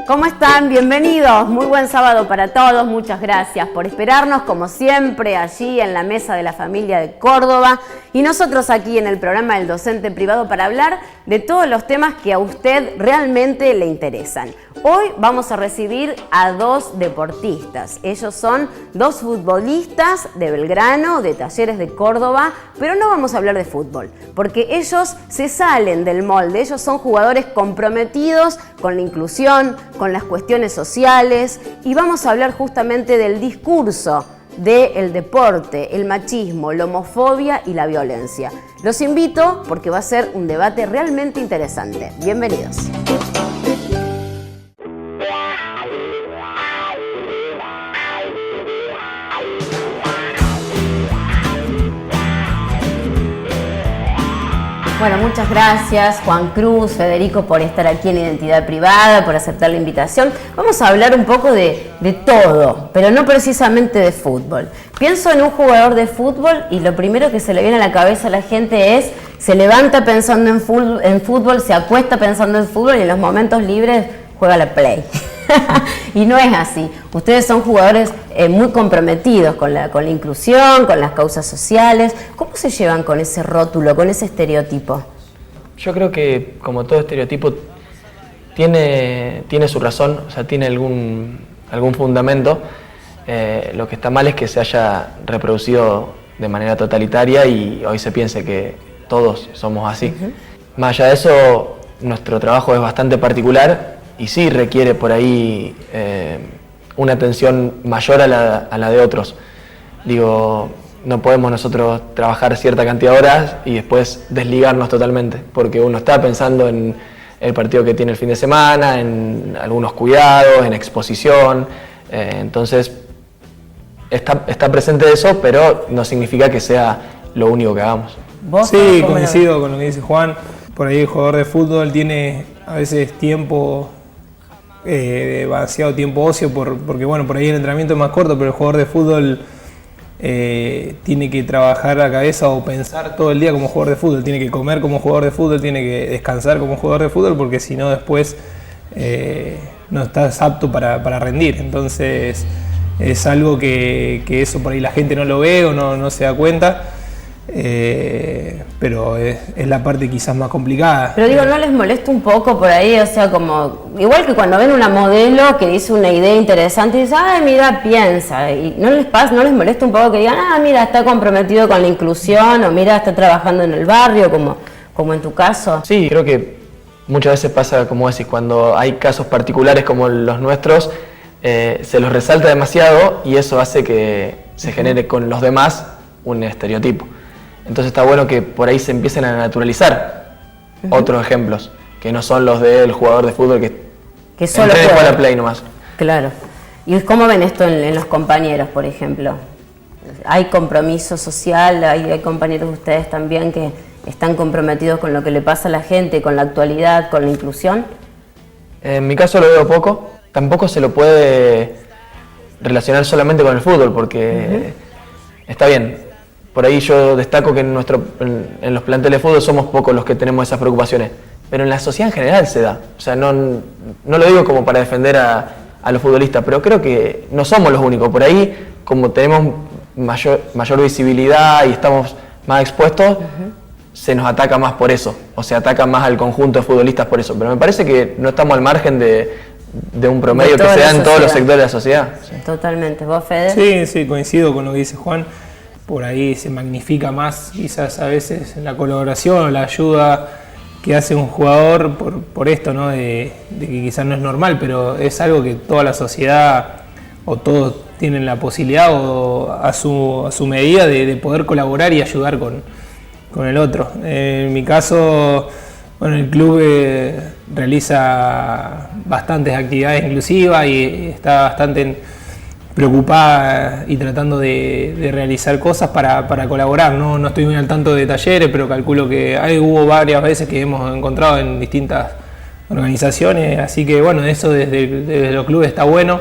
¿Cómo están? Bienvenidos. Muy buen sábado para todos. Muchas gracias por esperarnos, como siempre, allí en la mesa de la familia de Córdoba. Y nosotros aquí en el programa del Docente Privado para hablar de todos los temas que a usted realmente le interesan. Hoy vamos a recibir a dos deportistas. Ellos son dos futbolistas de Belgrano, de Talleres de Córdoba, pero no vamos a hablar de fútbol, porque ellos se salen del molde. Ellos son jugadores comprometidos con la inclusión, con las cuestiones sociales, y vamos a hablar justamente del discurso del deporte, el machismo, la homofobia y la violencia. Los invito porque va a ser un debate realmente interesante. Bienvenidos. Bueno, muchas gracias Juan Cruz, Federico, por estar aquí en Identidad Privada, por aceptar la invitación. Vamos a hablar un poco de todo, pero no precisamente de fútbol. Pienso en un jugador de fútbol y lo primero que se le viene a la cabeza a la gente es: se levanta pensando en fútbol, se acuesta pensando en fútbol y en los momentos libres juega la Play. Y no es así. Ustedes son jugadores muy comprometidos con la inclusión, con las causas sociales. ¿Cómo se llevan con ese rótulo, con ese estereotipo? Yo creo que, como todo estereotipo, tiene su razón, o sea, tiene algún fundamento. Lo que está mal es que se haya reproducido de manera totalitaria y hoy se piense que todos somos así. Más allá de eso, nuestro trabajo es bastante particular y sí requiere por ahí una atención mayor a la de otros. Digo, no podemos nosotros trabajar cierta cantidad de horas y después desligarnos totalmente, porque uno está pensando en el partido que tiene el fin de semana, en algunos cuidados, en exposición. Entonces, está presente eso, pero no significa que sea lo único que hagamos. Sí, coincido con lo que dice Juan. Por ahí el jugador de fútbol tiene a veces tiempo, demasiado tiempo ocio, porque bueno, por ahí el entrenamiento es más corto, pero el jugador de fútbol tiene que trabajar a cabeza o pensar todo el día como jugador de fútbol, tiene que comer como jugador de fútbol, tiene que descansar como jugador de fútbol, porque si no después no estás apto para rendir. Entonces es algo que eso por ahí la gente no lo ve o no se da cuenta. Pero es la parte quizás más complicada. Pero digo, ¿no les molesta un poco por ahí? O sea, como igual que cuando ven una modelo que dice una idea interesante y dicen, ay, mira, piensa, y no les molesta un poco que digan, ah, mira, está comprometido con la inclusión, o mira, está trabajando en el barrio, como en tu caso? Sí, creo que muchas veces pasa, como decís, cuando hay casos particulares como los nuestros, se los resalta demasiado y eso hace que se genere con los demás un estereotipo. Entonces está bueno que por ahí se empiecen a naturalizar otros ejemplos, que no son los del jugador de fútbol que solo juega la Play nomás. Claro. ¿Y cómo ven esto en los compañeros, por ejemplo? ¿Hay compromiso social? ¿Hay compañeros de ustedes también que están comprometidos con lo que le pasa a la gente, con la actualidad, con la inclusión? En mi caso lo veo poco. Tampoco se lo puede relacionar solamente con el fútbol, porque está bien. Por ahí yo destaco que en los planteles de fútbol somos pocos los que tenemos esas preocupaciones, pero en la sociedad en general se da. O sea, no lo digo como para defender a los futbolistas, pero creo que no somos los únicos. Por ahí, como tenemos mayor visibilidad y estamos más expuestos, se nos ataca más por eso, o se ataca más al conjunto de futbolistas por eso. Pero me parece que no estamos al margen de un promedio que se da en todos los sectores de la sociedad. Sí. Totalmente. ¿Vos, Fede? Sí, coincido con lo que dice Juan. Por ahí se magnifica más quizás a veces la colaboración o la ayuda que hace un jugador por esto, ¿no? De que quizás no es normal, pero es algo que toda la sociedad o todos tienen la posibilidad o a su medida de poder colaborar y ayudar con el otro. En mi caso, bueno, el club realiza bastantes actividades inclusivas y está bastante preocupada y tratando de realizar cosas para colaborar. No estoy muy al tanto de Talleres, pero calculo que hubo varias veces que hemos encontrado en distintas organizaciones, así que bueno, eso desde los clubes está bueno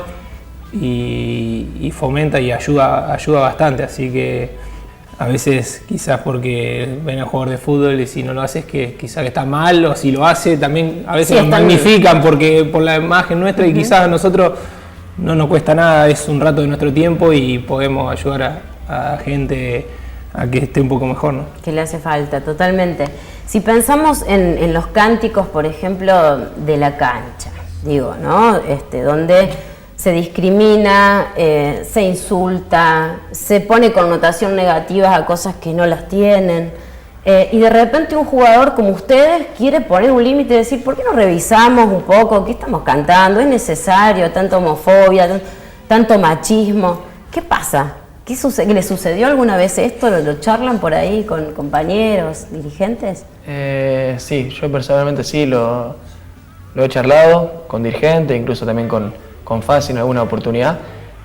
y fomenta y ayuda bastante, así que a veces quizás porque ven al jugador de fútbol y si no lo hace es que quizás que está mal, o si lo hace también a veces lo magnifican porque por la imagen nuestra, y quizás a nosotros no nos cuesta nada, es un rato de nuestro tiempo y podemos ayudar a gente a que esté un poco mejor, ¿no? Que le hace falta, totalmente. Si pensamos en los cánticos, por ejemplo, de la cancha, digo, ¿no? Donde se discrimina, se insulta, se pone connotación negativa a cosas que no las tienen, y de repente un jugador como ustedes quiere poner un límite y decir, ¿por qué no revisamos un poco qué estamos cantando? ¿Es necesario tanta homofobia, tanto machismo? ¿Qué pasa? ¿Qué le sucedió alguna vez esto? ¿Lo charlan por ahí con compañeros, dirigentes? Sí, yo personalmente sí lo he charlado con dirigentes, incluso también con Fasi en alguna oportunidad,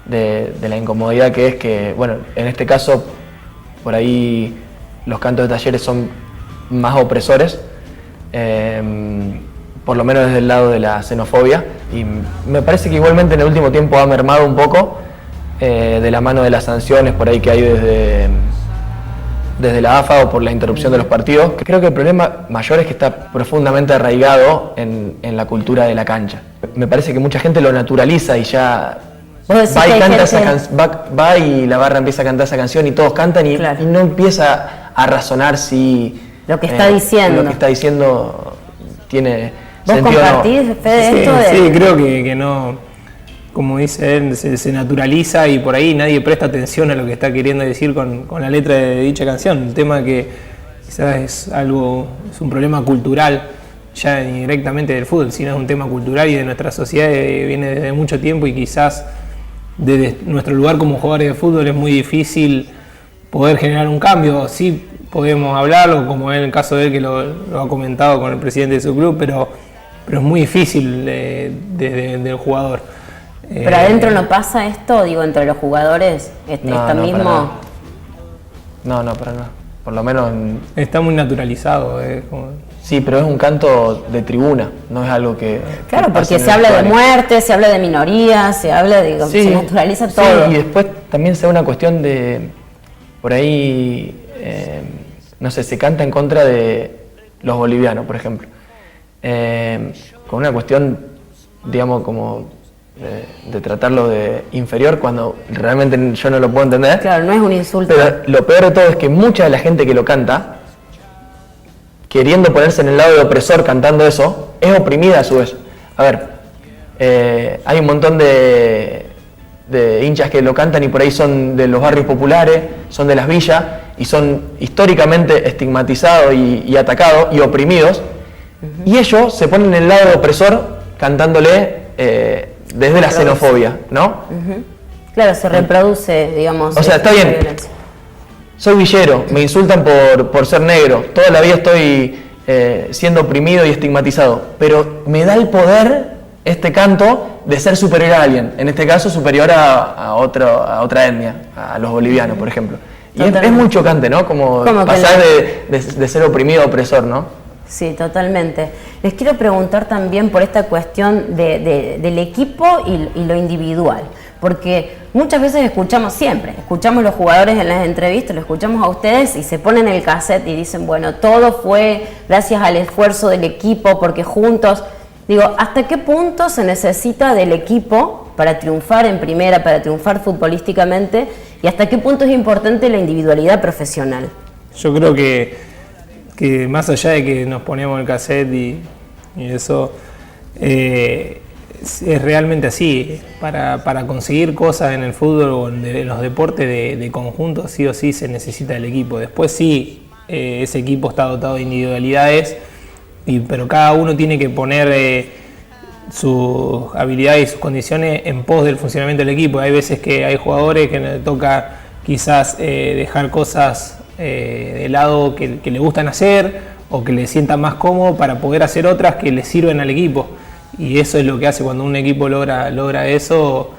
de la incomodidad que es que, bueno, en este caso, por ahí los cantos de Talleres son más opresores, por lo menos desde el lado de la xenofobia, y me parece que igualmente en el último tiempo ha mermado un poco, de la mano de las sanciones por ahí que hay desde la AFA o por la interrupción de los partidos. Creo que el problema mayor es que está profundamente arraigado en la cultura de la cancha. Me parece que mucha gente lo naturaliza y ya va y la barra empieza a cantar esa canción y todos cantan y no empieza a razonar si lo que está diciendo tiene ¿Vos sentido o no. compartís, Fede, esto de...? Sí, creo que no, como dice él, se naturaliza y por ahí nadie presta atención a lo que está queriendo decir con la letra de dicha canción. El tema que quizás es un problema cultural, ya directamente del fútbol, sino es un tema cultural y de nuestra sociedad, viene desde mucho tiempo, y quizás desde nuestro lugar como jugadores de fútbol es muy difícil poder generar un cambio. Sí podemos hablarlo, como en el caso de él que lo ha comentado con el presidente de su club, pero es muy difícil desde el jugador. Pero adentro no pasa esto, digo, entre los jugadores, mismo... No, para nada. Por lo menos... Está muy naturalizado. Sí, pero es un canto de tribuna, no es algo que... Claro, porque se habla de muerte, se habla de minorías, se habla de... Sí, se naturaliza todo. Sí, y después también se da una cuestión de... Por ahí, no sé, se canta en contra de los bolivianos, por ejemplo. Con una cuestión, digamos, como... de tratarlo de inferior cuando realmente yo no lo puedo entender. Claro, no es un insulto. Pero lo peor de todo es que mucha de la gente que lo canta, queriendo ponerse en el lado de opresor cantando eso, es oprimida a su vez. A ver, hay un montón de hinchas que lo cantan y por ahí son de los barrios populares, son de las villas y son históricamente estigmatizados y atacados y oprimidos, y ellos se ponen en el lado de opresor cantándole desde la xenofobia, ¿no? Claro, se reproduce, digamos. O sea, está bien. Soy villero, me insultan por ser negro, toda la vida estoy siendo oprimido y estigmatizado, pero me da el poder este canto de ser superior a alguien, en este caso superior a otra etnia, a los bolivianos, por ejemplo. Y es muy chocante, ¿no? Como pasar de ser oprimido a opresor, ¿no? Sí, totalmente. Les quiero preguntar también por esta cuestión del equipo y lo individual, porque muchas veces escuchamos los jugadores en las entrevistas, lo escuchamos a ustedes y se ponen el cassette y dicen, bueno, todo fue gracias al esfuerzo del equipo, porque juntos, digo, ¿hasta qué punto se necesita del equipo para triunfar en primera, para triunfar futbolísticamente, y hasta qué punto es importante la individualidad profesional? Yo creo que más allá de que nos ponemos el cassette y eso, es realmente así. Para conseguir cosas en el fútbol o en los deportes de conjunto, sí o sí se necesita el equipo. Después sí, ese equipo está dotado de individualidades, pero cada uno tiene que poner sus habilidades y sus condiciones en pos del funcionamiento del equipo. Hay veces que hay jugadores que les toca quizás dejar cosas de lado que le gustan hacer o que le sientan más cómodo para poder hacer otras que le sirven al equipo, y eso es lo que hace cuando un equipo logra eso,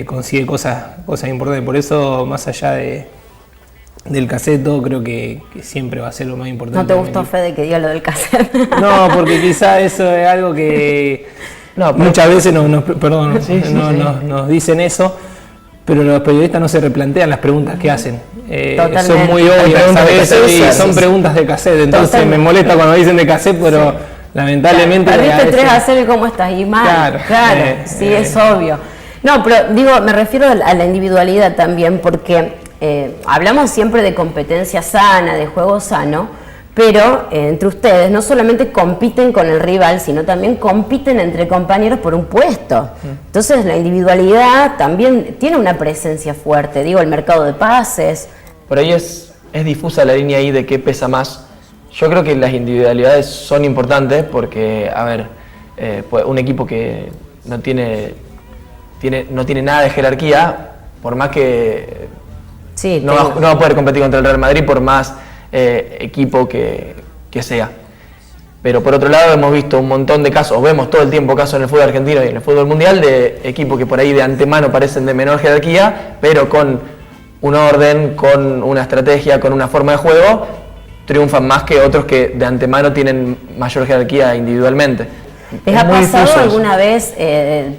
consigue cosas importantes. Por eso, más allá del cassette, todo creo que siempre va a ser lo más importante. ¿No te gustó, Fede, que diga lo del cassette? No, porque quizás eso es algo que muchas veces nos dicen eso, pero los periodistas no se replantean las preguntas que hacen. Son muy Hay obvias preguntas a de veces, cassette, sí, son preguntas de cassette, entonces Totalmente. me molesta cuando dicen de cassette, pero lamentablemente... Perdiste a veces- 3-0 y cómo estás, y mal, Claro, sí, es obvio. No, pero digo, me refiero a la individualidad también, porque hablamos siempre de competencia sana, de juego sano, pero entre ustedes no solamente compiten con el rival, sino también compiten entre compañeros por un puesto. Entonces la individualidad también tiene una presencia fuerte, digo, el mercado de pases. Por ahí es difusa la línea ahí de qué pesa más. Yo creo que las individualidades son importantes porque, a ver, pues un equipo que no tiene nada de jerarquía, por más que Sí, no va a poder competir contra el Real Madrid por más equipo que sea. Pero por otro lado hemos visto un montón de casos, o vemos todo el tiempo casos en el fútbol argentino y en el fútbol mundial de equipos que por ahí de antemano parecen de menor jerarquía, pero con un orden, con una estrategia, con una forma de juego, triunfan más que otros que de antemano tienen mayor jerarquía individualmente. ¿Les Es ha muy pasado difuso eso. alguna vez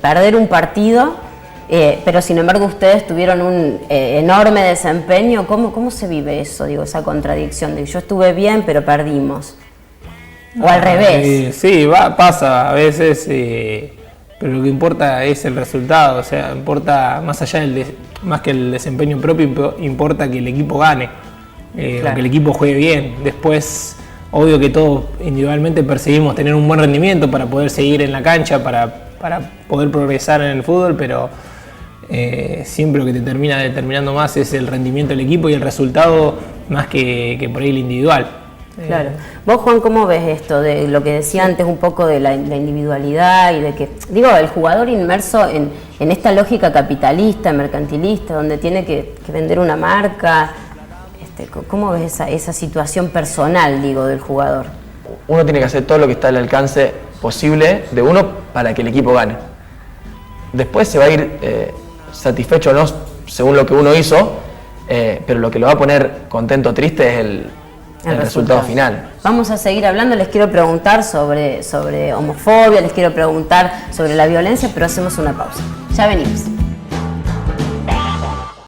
perder un partido, pero sin embargo ustedes tuvieron un enorme desempeño? ¿Cómo se vive eso, digo, esa contradicción de yo estuve bien pero perdimos? O al revés. Sí, pasa a veces, pero lo que importa es el resultado, o sea, importa más allá más que el desempeño propio, importa que el equipo gane, Claro. o que el equipo juegue bien. Después, obvio que todos individualmente perseguimos tener un buen rendimiento para poder seguir en la cancha, para poder progresar en el fútbol, pero siempre lo que te termina determinando más es el rendimiento del equipo y el resultado más que por ahí el individual. Claro. Vos, Juan, ¿cómo ves esto de lo que decía antes un poco de la individualidad y de que, digo, el jugador inmerso en esta lógica capitalista, mercantilista, donde tiene que vender una marca? ¿Cómo ves esa situación personal, digo, del jugador? Uno tiene que hacer todo lo que está al alcance posible de uno para que el equipo gane. Después se va a ir satisfecho o no según lo que uno hizo, pero lo que lo va a poner contento o triste es el resultado final. Vamos a seguir hablando, les quiero preguntar sobre homofobia, les quiero preguntar sobre la violencia, pero hacemos una pausa. Ya venimos.